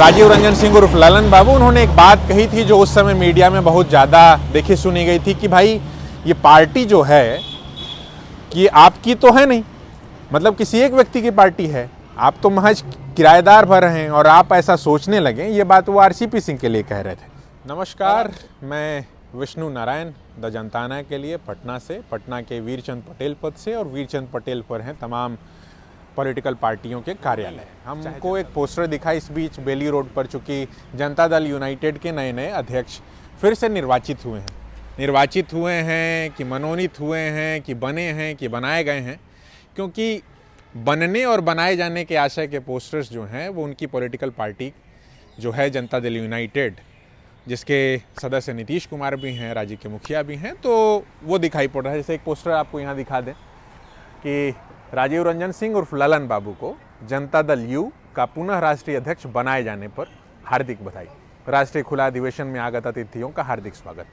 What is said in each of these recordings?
राजीव रंजन सिंह उर्फ ललन बाबू, उन्होंने एक बात कही थी जो उस समय मीडिया में बहुत ज़्यादा देखी सुनी गई थी कि भाई ये पार्टी जो है कि आपकी तो है नहीं, मतलब किसी एक व्यक्ति की पार्टी है, आप तो महज किराएदार भर हैं और आप ऐसा सोचने लगे। ये बात वो आरसीपी सिंह के लिए कह रहे थे। नमस्कार, मैं विष्णु नारायण द जनताना के लिए पटना से, पटना के वीरचंद पटेल पद से, और वीरचंद पटेल पर हैं तमाम पॉलिटिकल पार्टियों के कार्यालय। हमको एक पोस्टर दिखा इस बीच बेली रोड पर, चूँकि जनता दल यूनाइटेड के नए नए अध्यक्ष फिर से निर्वाचित हुए हैं कि मनोनीत हुए हैं कि बने हैं कि बनाए गए हैं, क्योंकि बनने और बनाए जाने के आशय के पोस्टर्स जो हैं वो उनकी पॉलिटिकल पार्टी जो है जनता दल यूनाइटेड, जिसके सदस्य नीतीश कुमार भी हैं, राज्य के मुखिया भी हैं, तो वो दिखाई पड़ रहा है। जैसे एक पोस्टर आपको यहाँ दिखा दें कि राजीव रंजन सिंह उर्फ ललन बाबू को जनता दल यू का पुनः राष्ट्रीय अध्यक्ष बनाए जाने पर हार्दिक बधाई। राष्ट्रीय खुला अधिवेशन में आगत अतिथियों का हार्दिक स्वागत।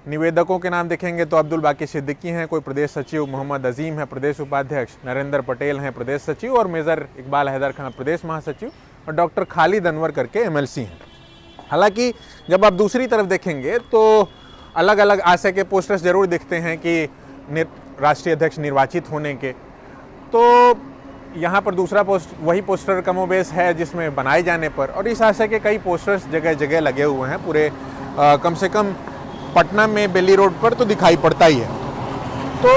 निवेदकों के नाम देखेंगे तो अब्दुल बाकी सिद्दीकी हैं, कोई प्रदेश सचिव, मोहम्मद अजीम है प्रदेश उपाध्यक्ष, नरेंद्र पटेल हैं प्रदेश सचिव, और मेजर इकबाल हैदर खान प्रदेश महासचिव, और डॉक्टर खालिद अनवर करके एमएलसी हैं। हालांकि जब आप दूसरी तरफ देखेंगे तो अलग अलग आशय के पोस्टर्स जरूर दिखते हैं कि राष्ट्रीय अध्यक्ष निर्वाचित होने के, तो यहाँ पर दूसरा वही पोस्टर कमोबेश है जिसमें बनाए जाने पर, और इस आशय के कई पोस्टर्स जगह जगह लगे हुए हैं पूरे कम से कम पटना में बेली रोड पर तो दिखाई पड़ता ही है। तो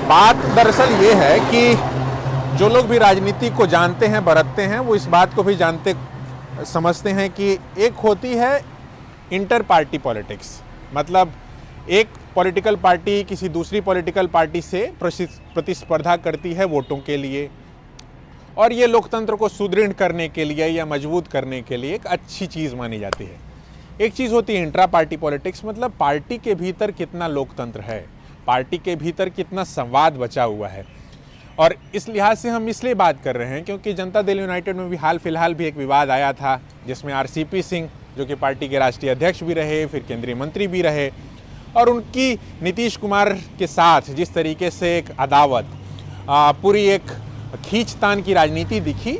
बात दरअसल ये है कि जो लोग भी राजनीति को जानते हैं, बरतते हैं, वो इस बात को भी जानते समझते हैं कि एक होती है इंटर पार्टी पॉलिटिक्स, मतलब एक पॉलिटिकल पार्टी किसी दूसरी पॉलिटिकल पार्टी से प्रतिस्पर्धा करती है वोटों के लिए, और ये लोकतंत्र को सुदृढ़ करने के लिए या मजबूत करने के लिए एक अच्छी चीज़ मानी जाती है। एक चीज़ होती है इंट्रा पार्टी पॉलिटिक्स, मतलब पार्टी के भीतर कितना लोकतंत्र है, पार्टी के भीतर कितना संवाद बचा हुआ है। और इस लिहाज से हम इसलिए बात कर रहे हैं क्योंकि जनता दल यूनाइटेड में भी हाल फिलहाल भी एक विवाद आया था, जिसमें आरसीपी सिंह, जो कि पार्टी के राष्ट्रीय अध्यक्ष भी रहे, फिर केंद्रीय मंत्री भी रहे, और उनकी नीतीश कुमार के साथ जिस तरीके से एक अदावत, पूरी एक खींचतान की राजनीति दिखी,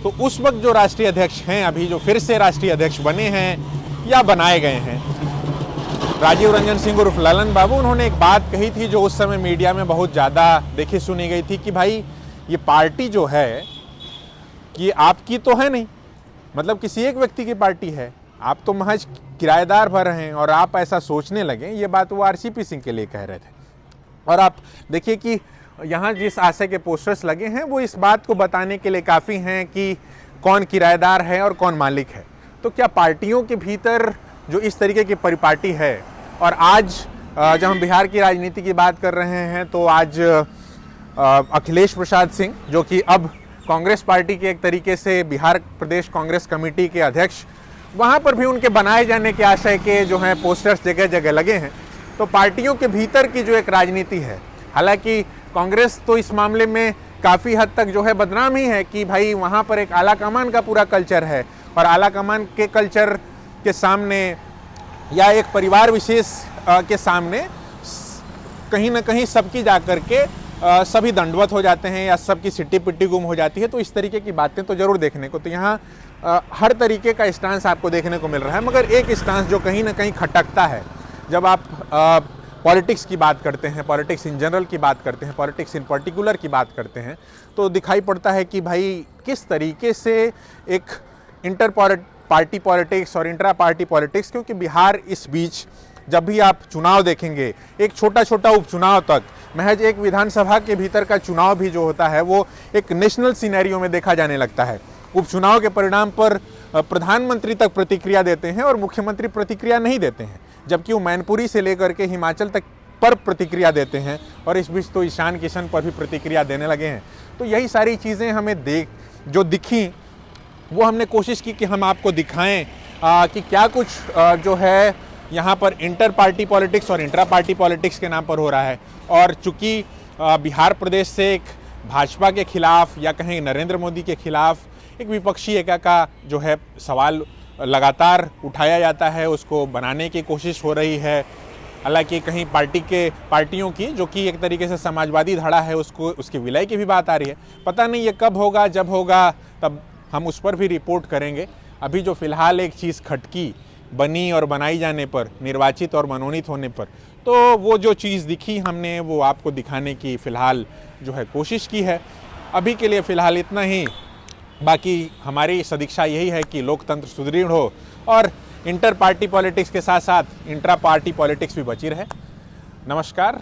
तो उस वक्त जो राष्ट्रीय अध्यक्ष हैं अभी, जो फिर से राष्ट्रीय अध्यक्ष बने हैं या बनाए गए हैं, राजीव रंजन सिंह उर्फ ललन बाबू, उन्होंने एक बात कही थी जो उस समय मीडिया में बहुत ज़्यादा देखी सुनी गई थी कि भाई ये पार्टी जो है कि आपकी तो है नहीं, मतलब किसी एक व्यक्ति की पार्टी है, आप तो महज किराएदार भर हैं और आप ऐसा सोचने लगे। ये बात वो आरसीपी सिंह के लिए कह रहे थे। और आप देखिए कि यहाँ जिस आशय के पोस्टर्स लगे हैं वो इस बात को बताने के लिए काफ़ी हैं कि कौन किराएदार है और कौन मालिक है। तो क्या पार्टियों के भीतर जो इस तरीके की परिपाटी है, और आज जब हम बिहार की राजनीति की बात कर रहे हैं तो आज अखिलेश प्रसाद सिंह, जो कि अब कांग्रेस पार्टी के एक तरीके से बिहार प्रदेश कांग्रेस कमेटी के अध्यक्ष, वहाँ पर भी उनके बनाए जाने के आशय के जो हैं पोस्टर्स जगह जगह लगे हैं। तो पार्टियों के भीतर की जो एक राजनीति है, हालांकि कांग्रेस तो इस मामले में काफ़ी हद तक जो है बदनाम ही है कि भाई वहाँ पर एक आला कमान का पूरा कल्चर है, और आला कमान के कल्चर के सामने या एक परिवार विशेष के सामने कहीं ना कहीं सबकी जा कर के सभी दंडवत हो जाते हैं या सबकी सिट्टी पिट्टी गुम हो जाती है। तो इस तरीके की बातें तो ज़रूर देखने को, तो यहाँ हर तरीके का स्टांस आपको देखने को मिल रहा है, मगर एक स्टांस जो कहीं ना कहीं खटकता है जब आप पॉलिटिक्स की बात करते हैं, पॉलिटिक्स इन जनरल की बात करते हैं, पॉलिटिक्स इन पर्टिकुलर की बात करते हैं, तो दिखाई पड़ता है कि भाई किस तरीके से एक इंटर पार्टी पॉलिटिक्स और इंट्रा पार्टी पॉलिटिक्स, क्योंकि बिहार इस बीच जब भी आप चुनाव देखेंगे, एक छोटा छोटा उपचुनाव तक, महज एक विधानसभा के भीतर का चुनाव भी जो होता है वो एक नेशनल सिनेरियो में देखा जाने लगता है। उपचुनाव के परिणाम पर प्रधानमंत्री तक प्रतिक्रिया देते हैं और मुख्यमंत्री प्रतिक्रिया नहीं देते हैं, जबकि वो मैनपुरी से लेकर के हिमाचल तक पर प्रतिक्रिया देते हैं, और इस बीच तो ईशान किशन पर भी प्रतिक्रिया देने लगे हैं। तो यही सारी चीज़ें हमें जो दिखी वो हमने कोशिश की कि हम आपको दिखाएं कि क्या कुछ जो है यहाँ पर इंटर पार्टी पॉलिटिक्स और इंट्रा पार्टी पॉलिटिक्स के नाम पर हो रहा है। और चूँकि बिहार प्रदेश से एक भाजपा के खिलाफ या कहें नरेंद्र मोदी के खिलाफ एक विपक्षी एका का जो है सवाल लगातार उठाया जाता है, उसको बनाने की कोशिश हो रही है। हालांकि कहीं पार्टियों की जो कि एक तरीके से समाजवादी धड़ा है, उसके विलय की भी बात आ रही है। पता नहीं ये कब होगा, जब होगा तब हम उस पर भी रिपोर्ट करेंगे। अभी जो फिलहाल एक चीज़ खटकी बनी और बनाई जाने पर, निर्वाचित और मनोनीत होने पर, तो वो जो चीज़ दिखी हमने वो आपको दिखाने की फ़िलहाल जो है कोशिश की है। अभी के लिए फ़िलहाल इतना ही। बाकी हमारी सदिक्षा यही है कि लोकतंत्र सुदृढ़ हो और इंटर पार्टी पॉलिटिक्स के साथ साथ इंट्रा पार्टी पॉलिटिक्स भी बची रहे। नमस्कार।